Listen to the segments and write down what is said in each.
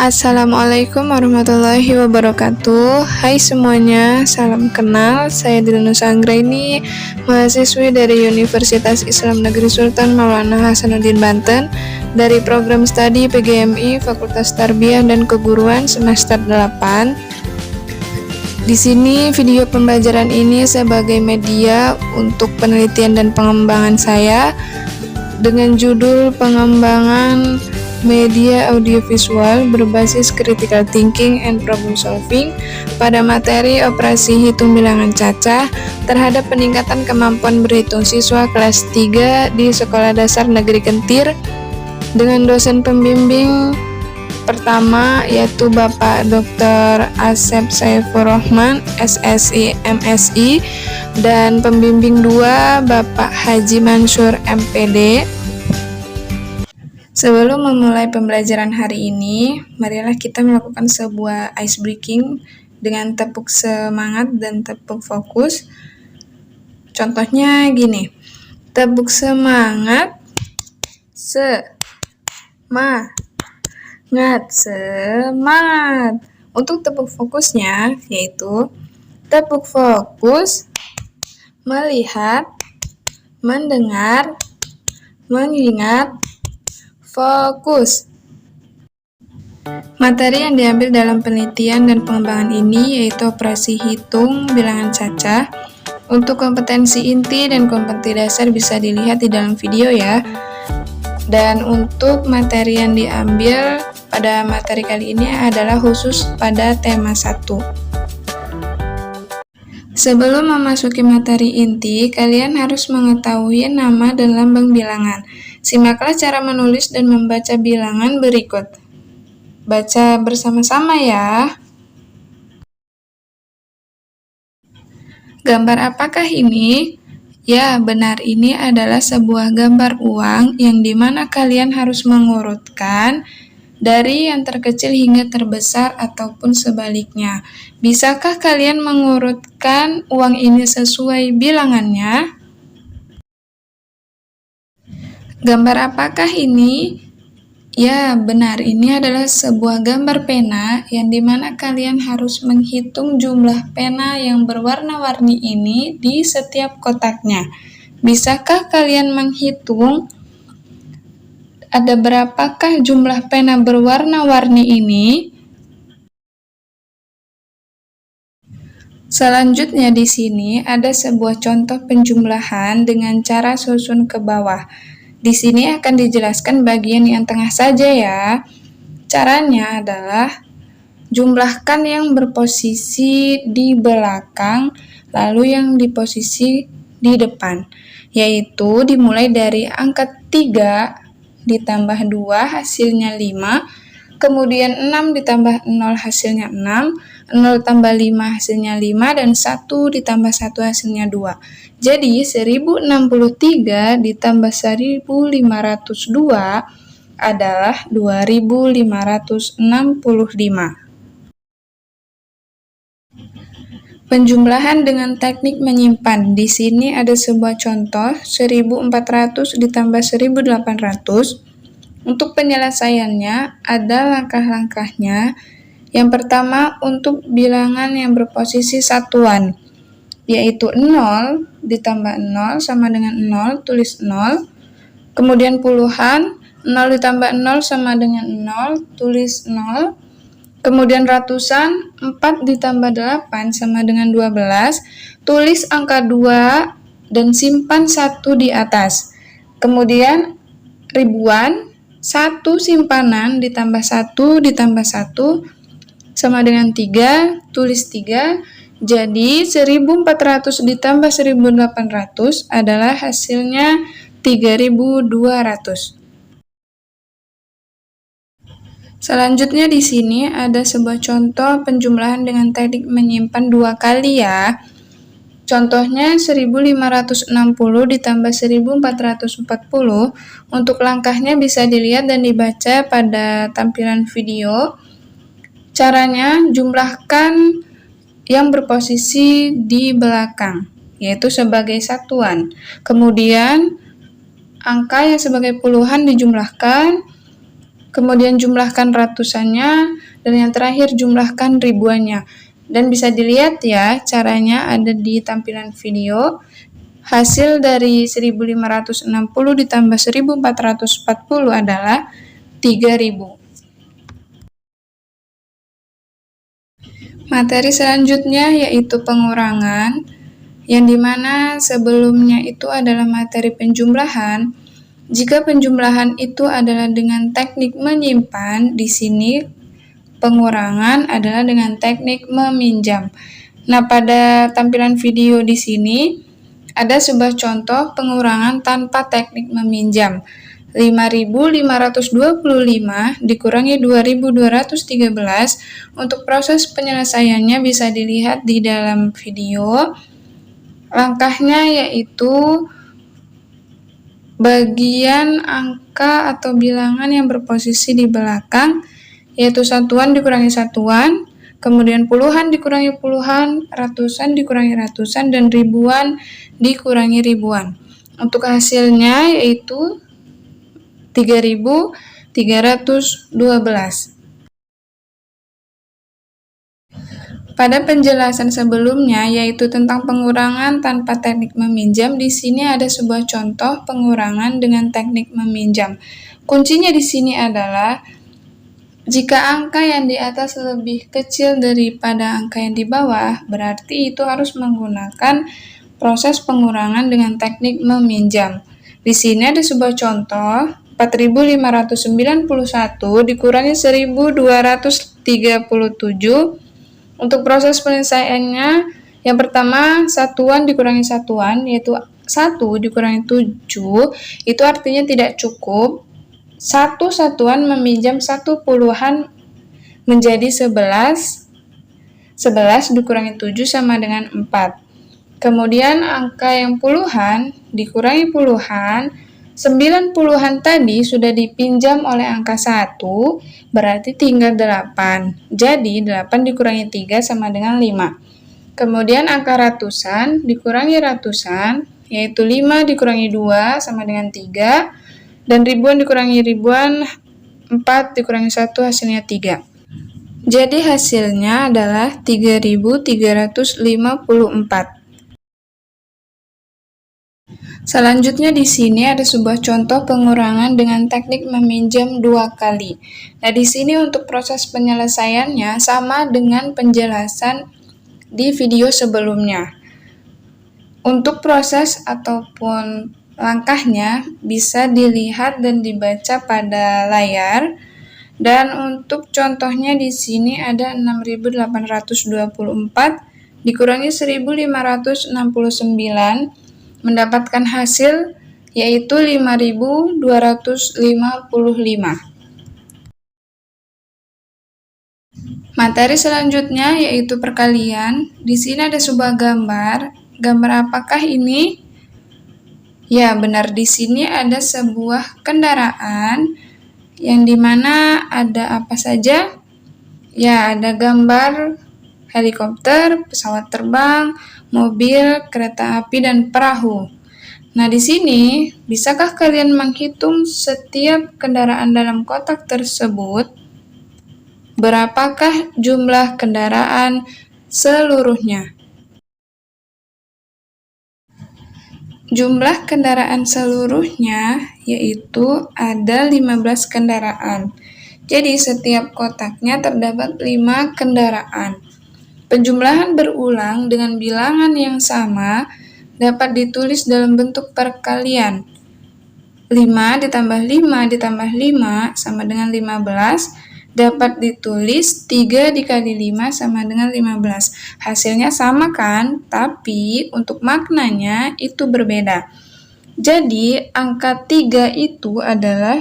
Assalamualaikum warahmatullahi wabarakatuh. Hai semuanya, salam kenal. Saya Dinusa Anggraini, mahasiswi dari Universitas Islam Negeri Sultan Maulana Hasanuddin Banten dari program studi PGMI Fakultas Tarbiyah dan Keguruan semester 8. Di sini video pembelajaran ini sebagai media untuk penelitian dan pengembangan saya dengan judul pengembangan media audiovisual berbasis critical thinking and problem solving pada materi operasi hitung bilangan cacah terhadap peningkatan kemampuan berhitung siswa kelas 3 di Sekolah Dasar Negeri Kentir dengan dosen pembimbing pertama yaitu Bapak Dr. Asep Saifur Rahman, SSI, MSI, dan pembimbing 2 Bapak Haji Mansur, MPD. Sebelum memulai pembelajaran hari ini, marilah kita melakukan sebuah ice breaking dengan tepuk semangat dan tepuk fokus. Contohnya gini, tepuk semangat, semangat. Untuk tepuk fokusnya yaitu tepuk fokus, melihat, mendengar, mengingat, fokus. Materi yang diambil dalam penelitian dan pengembangan ini yaitu operasi hitung bilangan cacah. Untuk kompetensi inti dan kompetensi dasar bisa dilihat di dalam video ya. Dan untuk materi yang diambil pada materi kali ini adalah khusus pada tema 1. Sebelum memasuki materi inti, kalian harus mengetahui nama dan lambang bilangan. Simaklah cara menulis dan membaca bilangan berikut. Baca bersama-sama ya. Gambar apakah ini? Ya, benar, ini adalah sebuah gambar uang yang dimana kalian harus mengurutkan dari yang terkecil hingga terbesar ataupun sebaliknya. Bisakah kalian mengurutkan uang ini sesuai bilangannya? Gambar apakah ini? Ya, benar, ini adalah sebuah gambar pena yang dimana kalian harus menghitung jumlah pena yang berwarna-warni ini di setiap kotaknya. Bisakah kalian menghitung ada berapakah jumlah pena berwarna-warni ini? Selanjutnya di sini ada sebuah contoh penjumlahan dengan cara susun ke bawah. Di sini akan dijelaskan bagian yang tengah saja ya. Caranya adalah jumlahkan yang berposisi di belakang lalu yang di posisi di depan. Yaitu dimulai dari angka 3 ditambah 2 hasilnya 5, kemudian 6 ditambah 0 hasilnya 6, 0 tambah 5 hasilnya 5, dan 1 ditambah 1 hasilnya 2. Jadi 1063 ditambah 1502 adalah 2565. Penjumlahan dengan teknik menyimpan. Di sini ada sebuah contoh 1400 ditambah 1800. Untuk penyelesaiannya ada langkah-langkahnya. Yang pertama untuk bilangan yang berposisi satuan, yaitu 0 ditambah 0 sama dengan 0, tulis 0. Kemudian puluhan, 0 ditambah 0 sama dengan 0, tulis 0. Kemudian ratusan, 4 ditambah 8 sama dengan 12, tulis angka 2 dan simpan 1 di atas. Kemudian ribuan, 1 simpanan ditambah 1 ditambah 1 sama dengan 3, tulis 3. Jadi 1400 ditambah 1800 adalah hasilnya 3200. Selanjutnya di sini ada sebuah contoh penjumlahan dengan teknik menyimpan 2 kali ya. Contohnya 1560 ditambah 1440. Untuk langkahnya bisa dilihat dan dibaca pada tampilan video. Caranya jumlahkan yang berposisi di belakang, yaitu sebagai satuan. Kemudian angka yang sebagai puluhan dijumlahkan, kemudian jumlahkan ratusannya, dan yang terakhir jumlahkan ribuannya. Dan bisa dilihat ya, caranya ada di tampilan video. Hasil dari 1560 ditambah 1440 adalah 3000. Materi selanjutnya yaitu pengurangan, yang dimana sebelumnya itu adalah materi penjumlahan. Jika penjumlahan itu adalah dengan teknik menyimpan, di sini pengurangan adalah dengan teknik meminjam. Nah, pada tampilan video di sini ada sebuah contoh pengurangan tanpa teknik meminjam. 5.525 dikurangi 2.213. Untuk proses penyelesaiannya bisa dilihat di dalam video. Langkahnya yaitu bagian angka atau bilangan yang berposisi di belakang, yaitu satuan dikurangi satuan, kemudian puluhan dikurangi puluhan, ratusan dikurangi ratusan, dan ribuan dikurangi ribuan. Untuk hasilnya yaitu 3.312. Pada penjelasan sebelumnya, yaitu tentang pengurangan tanpa teknik meminjam, di sini ada sebuah contoh pengurangan dengan teknik meminjam. Kuncinya di sini adalah jika angka yang di atas lebih kecil daripada angka yang di bawah, berarti itu harus menggunakan proses pengurangan dengan teknik meminjam. Di sini ada sebuah contoh, 4.591 dikurangi 1.237. Untuk proses penyelesaiannya, yang pertama satuan dikurangi satuan, yaitu 1 dikurangi 7, itu artinya tidak cukup. Satu satuan meminjam satu puluhan menjadi 11. 11 dikurangi 7 sama dengan 4. Kemudian angka yang puluhan dikurangi puluhan, 9 puluhan tadi sudah dipinjam oleh angka 1, berarti tinggal 8. Jadi 8 dikurangi 3 sama dengan 5. Kemudian angka ratusan dikurangi ratusan, yaitu 5 dikurangi 2 sama dengan 3. Dan ribuan dikurangi ribuan, 4 dikurangi 1 hasilnya 3. Jadi hasilnya adalah 3.354. Selanjutnya di sini ada sebuah contoh pengurangan dengan teknik meminjam 2 kali. Nah, di sini untuk proses penyelesaiannya sama dengan penjelasan di video sebelumnya. Untuk proses ataupun langkahnya bisa dilihat dan dibaca pada layar. Dan untuk contohnya di sini ada 6.824 dikurangi 1.569 mendapatkan hasil yaitu 5.255. Materi selanjutnya yaitu perkalian. Di sini ada sebuah gambar. Gambar apakah ini? Ya, benar, di sini ada sebuah kendaraan yang dimana ada apa saja? Ya, ada gambar helikopter, pesawat terbang, mobil, kereta api, dan perahu. Nah, di sini, bisakah kalian menghitung setiap kendaraan dalam kotak tersebut? Berapakah jumlah kendaraan seluruhnya? Jumlah kendaraan seluruhnya yaitu ada 15 kendaraan. Jadi, setiap kotaknya terdapat 5 kendaraan. Penjumlahan berulang dengan bilangan yang sama dapat ditulis dalam bentuk perkalian. 5 ditambah 5 ditambah 5 sama dengan 15, dapat ditulis 3 dikali 5 sama dengan 15. Hasilnya sama kan? Tapi untuk maknanya itu berbeda. Jadi angka 3 itu adalah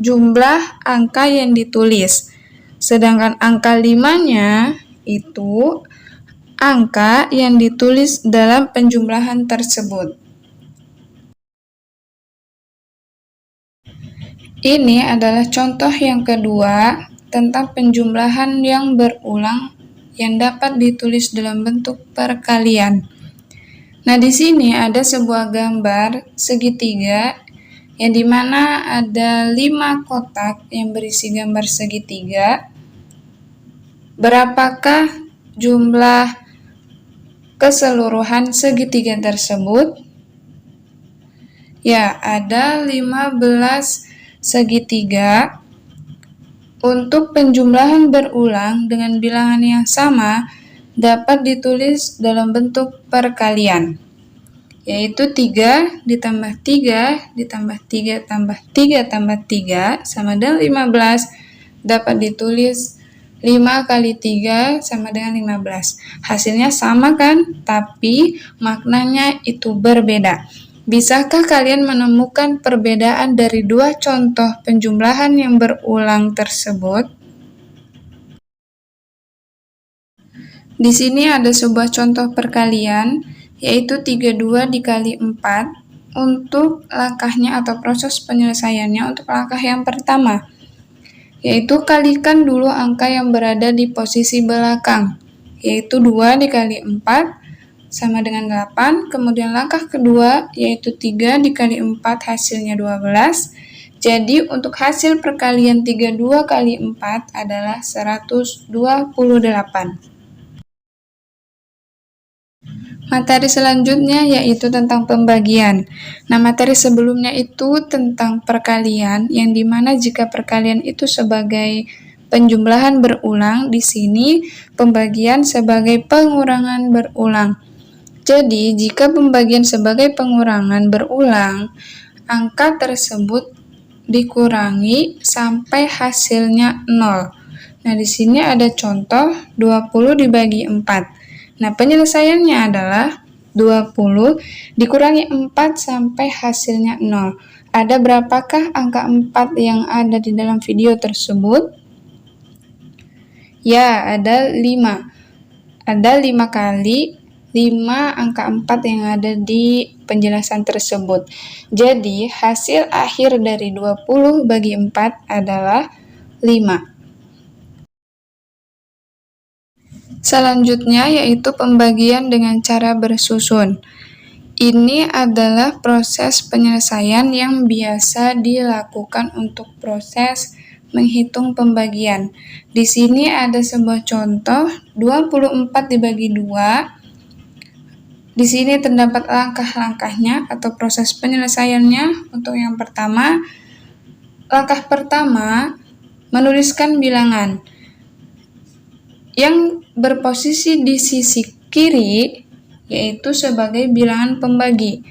jumlah angka yang ditulis. Sedangkan angka 5-nya itu angka yang ditulis dalam penjumlahan tersebut. Ini adalah contoh yang kedua tentang penjumlahan yang berulang yang dapat ditulis dalam bentuk perkalian. Nah, di sini ada sebuah gambar segitiga yang dimana ada 5 kotak yang berisi gambar segitiga. Berapakah jumlah keseluruhan segitiga tersebut? Ya, ada 15 segitiga. Untuk penjumlahan berulang dengan bilangan yang sama dapat ditulis dalam bentuk perkalian, yaitu 3 ditambah 3 ditambah 3 tambah 3 tambah 3 sama dengan 15. Dapat ditulis 5 kali 3 sama dengan 15. Hasilnya sama kan? Tapi maknanya itu berbeda. Bisakah kalian menemukan perbedaan dari dua contoh penjumlahan yang berulang tersebut? Di sini ada sebuah contoh perkalian, yaitu 32 dikali 4. Untuk langkahnya atau proses penyelesaiannya untuk langkah yang pertama, yaitu kalikan dulu angka yang berada di posisi belakang, yaitu 2 dikali 4 sama dengan 8, kemudian langkah kedua yaitu 3 dikali 4 hasilnya 12. Jadi untuk hasil perkalian 32 kali 4 adalah 128. Materi selanjutnya yaitu tentang pembagian. Nah, materi sebelumnya itu tentang perkalian, yang dimana jika perkalian itu sebagai penjumlahan berulang, di sini pembagian sebagai pengurangan berulang. Jadi, jika pembagian sebagai pengurangan berulang, angka tersebut dikurangi sampai hasilnya 0. Nah, di sini ada contoh 20 dibagi 4. Nah, penyelesaiannya adalah 20 dikurangi 4 sampai hasilnya 0. Ada berapakah angka 4 yang ada di dalam video tersebut? Ya, ada 5. Ada 5 kali 5 angka 4 yang ada di penjelasan tersebut. Jadi, hasil akhir dari 20 bagi 4 adalah 5. Selanjutnya yaitu pembagian dengan cara bersusun. Ini adalah proses penyelesaian yang biasa dilakukan untuk proses menghitung pembagian. Di sini ada sebuah contoh 24 dibagi 2. Di sini terdapat langkah-langkahnya atau proses penyelesaiannya. Untuk yang pertama, langkah pertama menuliskan bilangan yang berposisi di sisi kiri, yaitu sebagai bilangan pembagi,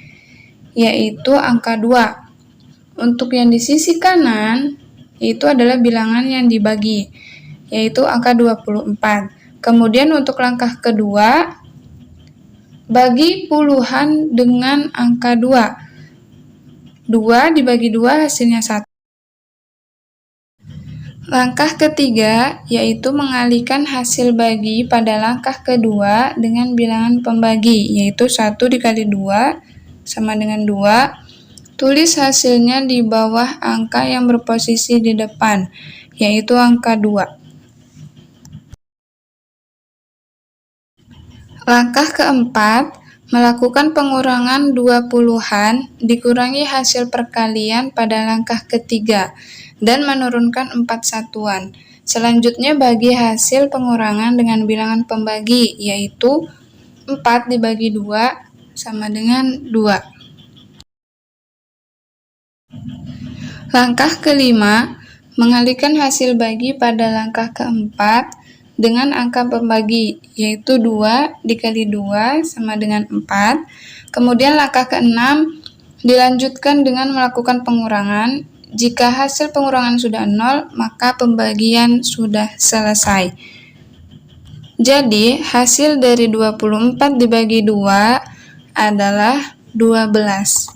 yaitu angka 2. Untuk yang di sisi kanan, itu adalah bilangan yang dibagi, yaitu angka 24. Kemudian untuk langkah kedua, bagi puluhan dengan angka 2. 2 dibagi 2 hasilnya 1. Langkah ketiga yaitu mengalihkan hasil bagi pada langkah kedua dengan bilangan pembagi, yaitu 1 dikali 2 sama dengan 2. Tulis hasilnya di bawah angka yang berposisi di depan, yaitu angka 2. Langkah keempat, melakukan pengurangan 20-an dikurangi hasil perkalian pada langkah ketiga dan menurunkan 4 satuan. Selanjutnya bagi hasil pengurangan dengan bilangan pembagi, yaitu 4 dibagi 2 sama dengan 2. Langkah kelima, mengalihkan hasil bagi pada langkah keempat dengan angka pembagi, yaitu 2 dikali 2 sama dengan 4. Kemudian langkah keenam, dilanjutkan dengan melakukan pengurangan. Jika hasil pengurangan sudah 0, maka pembagian sudah selesai. Jadi, hasil dari 24 dibagi 2 adalah 12.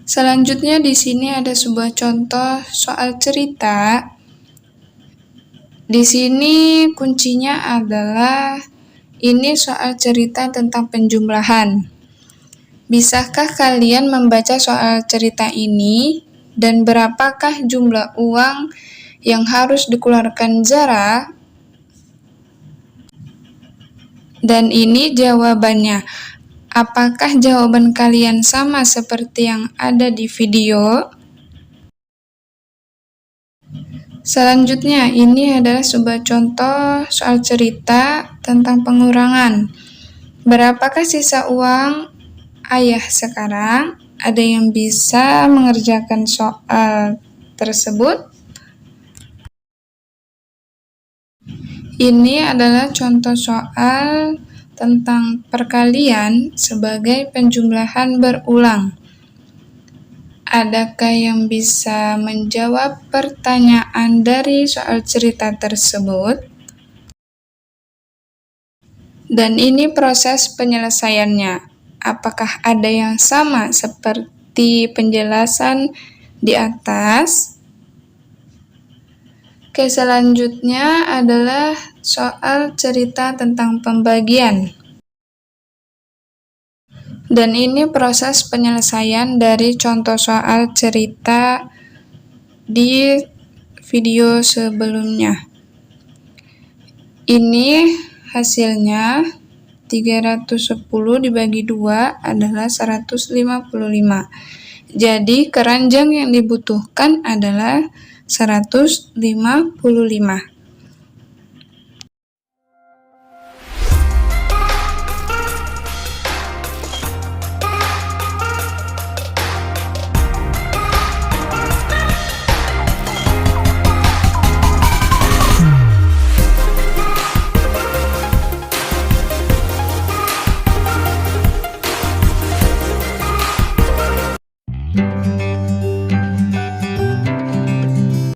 Selanjutnya di sini ada sebuah contoh soal cerita. Di sini kuncinya adalah ini soal cerita tentang penjumlahan. Bisakah kalian membaca soal cerita ini dan berapakah jumlah uang yang harus dikeluarkan Zara? Dan ini jawabannya. Apakah jawaban kalian sama seperti yang ada di video? Selanjutnya, ini adalah sebuah contoh soal cerita tentang pengurangan. Berapakah sisa uang ayah sekarang? Ada yang bisa mengerjakan soal tersebut? Ini adalah contoh soal tentang perkalian sebagai penjumlahan berulang. Adakah yang bisa menjawab pertanyaan dari soal cerita tersebut? Dan ini proses penyelesaiannya. Apakah ada yang sama seperti penjelasan di atas? Oke, selanjutnya adalah soal cerita tentang pembagian. Dan ini proses penyelesaian dari contoh soal cerita di video sebelumnya. Ini hasilnya 310 dibagi 2 adalah 155. Jadi keranjang yang dibutuhkan adalah 155.